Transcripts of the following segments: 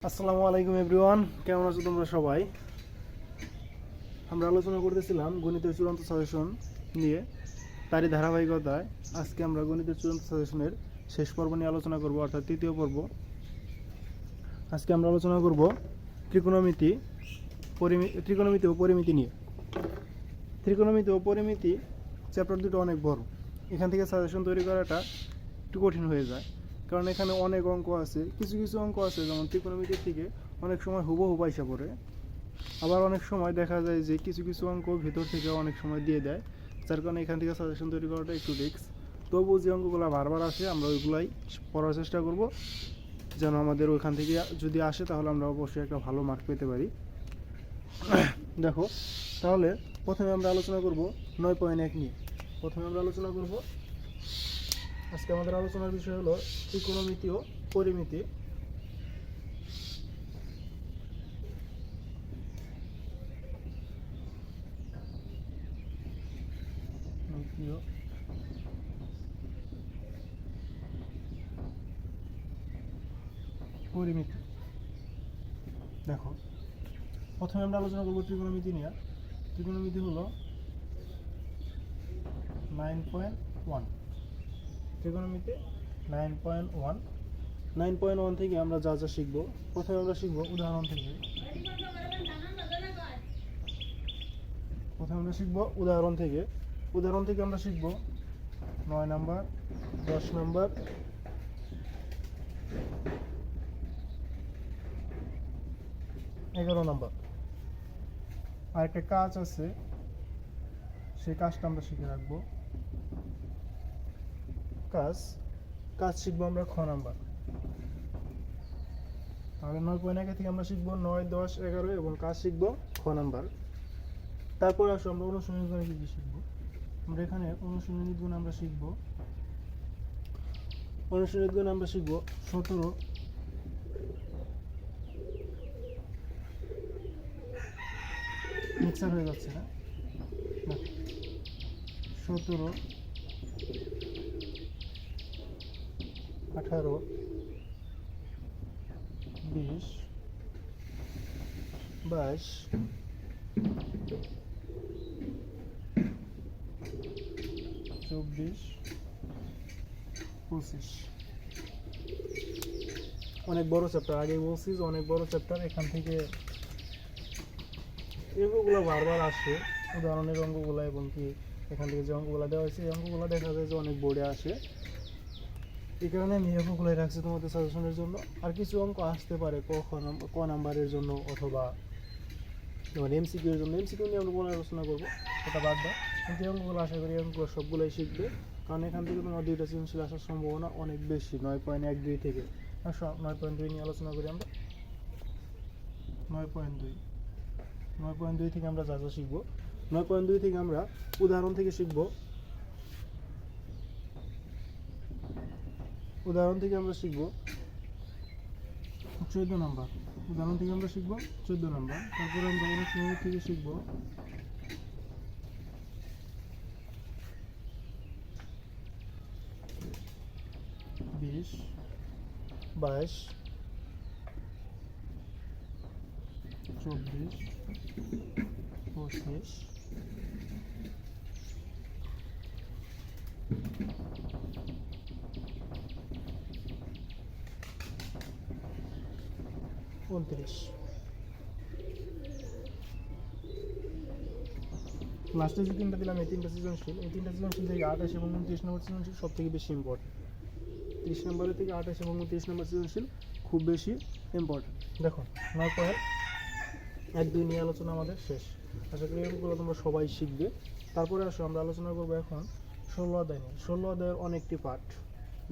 আসসালামু আলাইকুম এভরিওয়ান, কেমন আছো তোমরা সবাই? আমরা আলোচনা করতেছিলাম গণিতের চূড়ান্ত সাজেশন নিয়ে। তারই ধারাবাহিকতায় আজকে আমরা গণিতের চূড়ান্ত সাজেশনের শেষ পর্ব নিয়ে আলোচনা করব, অর্থাৎ তৃতীয় পর্ব। আজকে আমরা আলোচনা করব ত্রিকোণমিতি ও পরিমিতি নিয়ে। ত্রিকোণমিতি ও পরিমিতি চ্যাপ্টার দুটো অনেক বড়, এখান থেকে সাজেশন তৈরি করাটা একটু কঠিন হয়ে যায়, কারণ এখানে অনেক অঙ্ক আছে। কিছু কিছু অঙ্ক আছে যেমন ত্রিকোণমিতির থেকে অনেক সময় হুবহু পয়সা পড়ে, আবার অনেক সময় দেখা যায় যে কিছু কিছু অঙ্ক ভিতর থেকে অনেক সময় দিয়ে দেয়, যার কারণে এখান থেকে সাজেশন তৈরি করাটা একটু রিস্ক। তবুও যে অঙ্কগুলো বারবার আসে আমরা ওইগুলাই পড়ার চেষ্টা করব, যেন আমাদের ওইখান থেকে যদি আসে তাহলে আমরা অবশ্যই একটা ভালো মার্ক পেতে পারি। দেখো, তাহলে প্রথমে আমরা আলোচনা করব 9.1 নিয়ে। প্রথমে আমরা আলোচনা করব, আজকে আমাদের আলোচনার বিষয় হলো ত্রিকোণমিতি ও পরিমিতি। পরিমিতি, দেখো প্রথমে আমরা আলোচনা করব ত্রিকোণমিতি নিয়ে। ত্রিকোণমিতি হলো 9.1। ত্রিকোণমিতি 9.1। 9.1 থেকে আমরা যা যা শিখব, প্রথমে আমরা শিখব উদাহরণ থেকে। উদাহরণ থেকে আমরা শিখব 9 নাম্বার, 10 নাম্বার, 11 নাম্বার। আর একটা কাজ আছে, সেই কাজটা আমরা শিখে রাখবো। কাজ শিখবো আমরা খ নাম্বার। তাহলে 9.1 থেকে আমরা শিখবো 9, 10, 11 এবং কাজ শিখবো খ নাম্বার। তারপর আসো আমরা অনুশীলনী গুণ কি শিখবো। আমরা এখানে অনুশীলনী গুণ আমরা শিখবো 17। মিক্সার হয়ে যাচ্ছে না, 17, 18, 20, 22, 24, 25। অনেক বড় চ্যাপ্টার, আগে বলছি অনেক বড় চ্যাপ্টার। এখান থেকে এগুলো বারবার আসে, উদাহরণের অঙ্কগুলো, এবং কি এখান থেকে যে অঙ্কগুলো দেওয়া হয়েছে এই অঙ্কগুলো দেখা যায় যে অনেক বোর্ডে আসে। এই কারণে আমি অঙ্কগুলোই রাখছি তোমাদের সাজেশনের জন্য। আর কিছু অঙ্ক আসতে পারে ক নাম্বারের জন্য, অথবা যেমন এমসিকিউ এর জন্য। এমসিকিউ নিয়ে আমরা আলোচনা করবো, সেটা বাদ দাও। কিন্তু এই অঙ্কগুলো আশা করি অঙ্কগুলো সবগুলোই শিখবে, কারণ এখান থেকে তোমার 2টা সৃজনশীল আসার সম্ভাবনা অনেক বেশি 9.1, 2 থেকে। 9.2 নিয়ে আলোচনা করি আমরা। 9.2 থেকে আমরা যা যা শিখবো। 9.2 থেকে আমরা উদাহরণ থেকে শিখবো। উদাহরণ থেকে আমরা শিখবো 14 নাম্বার। উদাহরণ থেকে আমরা শিখবো 14 নাম্বার। তারপরে আমরা অনুশীলনী থেকে শিখবো 20, 22, 24, 25, 29। লাস্টে যে 3টা দিলাম, এই 3টা সৃজনশীল। এই 3টা সৃজনশীল থেকে 28 এবং 29 নম্বর সৃজনশীল সব থেকে বেশি ইম্পর্টেন্ট। 30 নম্বরের থেকে 28 এবং 29 নম্বর সৃজনশীল খুব বেশি ইম্পর্টেন্ট। দেখো, 9.1, 2 নিয়ে আলোচনা আমাদের শেষ। আশা করি এগুলো তোমরা সবাই শিখবে। তারপরে আসো আমরা আলোচনা করবো এখন 16 অধ্যায় নিয়ে। 16 অধ্যায়ের অনেকটি পার্ট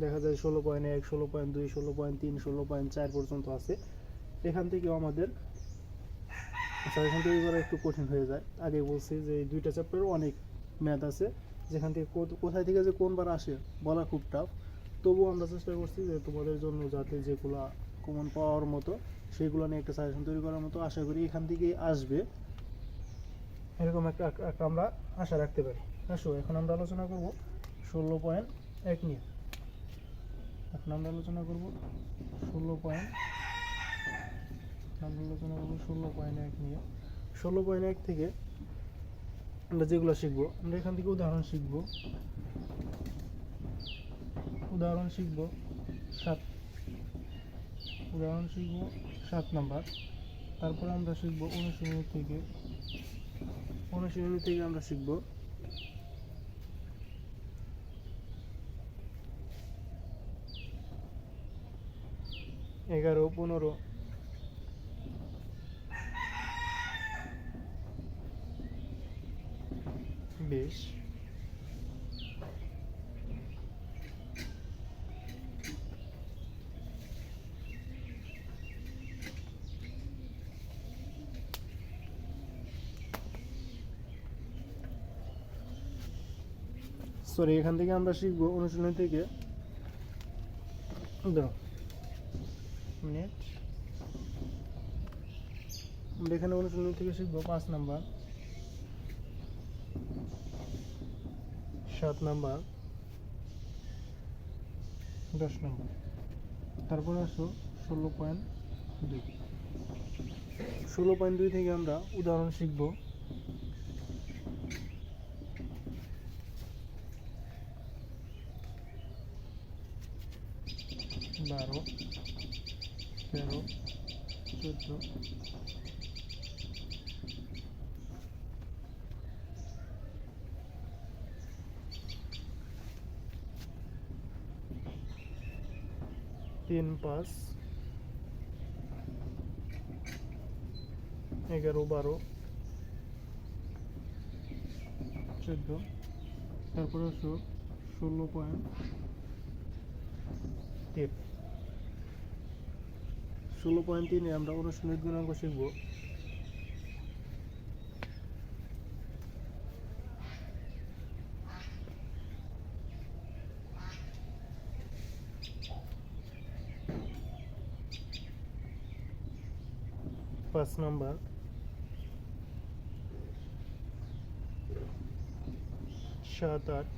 দেখা যায়, 16.1, 16.2, 16.3, 16.4 পর্যন্ত আছে। এখান থেকেও আমাদের সাজেশন তৈরি করা একটু কঠিন হয়ে যায়। আগে বলছি যে এই 2টা চ্যাপ্টারও অনেক ম্যাথ আছে, যেখান থেকে কোথায় থেকে যে কোনবার আসে বলা খুব টাফ। তবুও আমরা চেষ্টা করছি যে তোমাদের জন্য যাতে যেগুলো কমন পাওয়ার মতো সেগুলো নিয়ে একটা সাজেশন তৈরি করার মতো। আশা করি এখান থেকেই আসবে, এরকম একটা আমরা আশা রাখতে পারি। আসো এখন আমরা আলোচনা করব 16.1 নিয়ে। এখন আমরা আলোচনা করব 16.1 আমরা আলোচনা করবো 16.1 নিয়ে। 16.1 থেকে আমরা যেগুলো শিখবো, আমরা এখান থেকে উদাহরণ শিখবো। উদাহরণ শিখবো 7 নাম্বার। তারপরে আমরা শিখবো অনুশীলনী থেকে আমরা শিখবো 11, 15, 20, এখান থেকে আমরা শিখবো অনুশীলনী থেকে আমরা এখানে অনুশীলনী থেকে শিখবো 5 নাম্বার, 7 নাম্বার, 10 নাম্বার। তারপরে আসো 16.2। 16.2 থেকে আমরা উদাহরণ শিখবো 12, 13, 14, 3, 5, 11, 12, 14। তারপরে আসো 16.3। 16.3 আমরা অনুশীলনের গুণাঙ্ক শিখব। পাঁচ নাম্বার, 7, 8,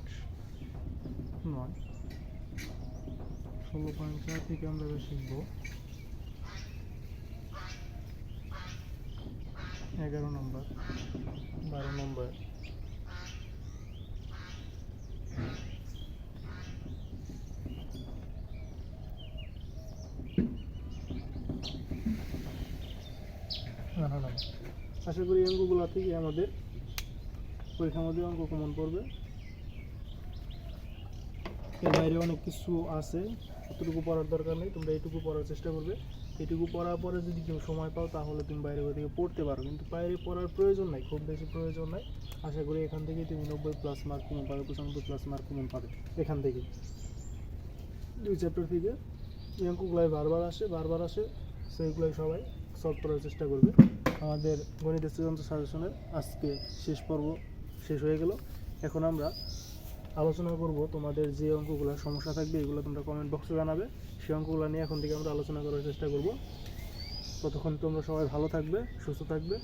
9। 16.4 থেকে আমরা শিখব 11 নম্বর, 12 নম্বর, 18 নম্বর। আশা করি অঙ্কগুলো থেকে আমাদের পরীক্ষার মধ্যে অঙ্ক কমন পড়বে। এর বাইরে অনেক কিছু আছে, এতটুকু পড়ার দরকার নেই, তোমরা এইটুকু পড়ার চেষ্টা করবে। এইটুকু পড়ার পরে যদি কেউ সময় পাও তাহলে তুমি বাইরে থেকে পড়তে পারো, কিন্তু বাইরে পড়ার প্রয়োজন নাই, খুব বেশি প্রয়োজন নাই। আশা করি এখান থেকে তুমি 90+ মার্ক কমন পাবে, 95+ মার্ক কমন পাবে এখান থেকে। 2 চ্যাপ্টার থেকে এই অঙ্কগুলাই বারবার আসে, সেইগুলাই সবাই সলভ করার চেষ্টা করবে। আমাদের গণিতের চূড়ান্ত সাজেশনের আজকে পর্ব শেষ হয়ে গেল। এখন আমরা আলোচনা করব তোমাদের যে অঙ্কগুলো সমস্যা থাকবে, এগুলো তোমরা কমেন্ট বক্সে জানাবে। সেই অঙ্কগুলো নিয়ে এখন থেকে আমরা আলোচনা করার চেষ্টা করব। ততক্ষণ তোমরা সবাই ভালো থাকবে, সুস্থ থাকবে।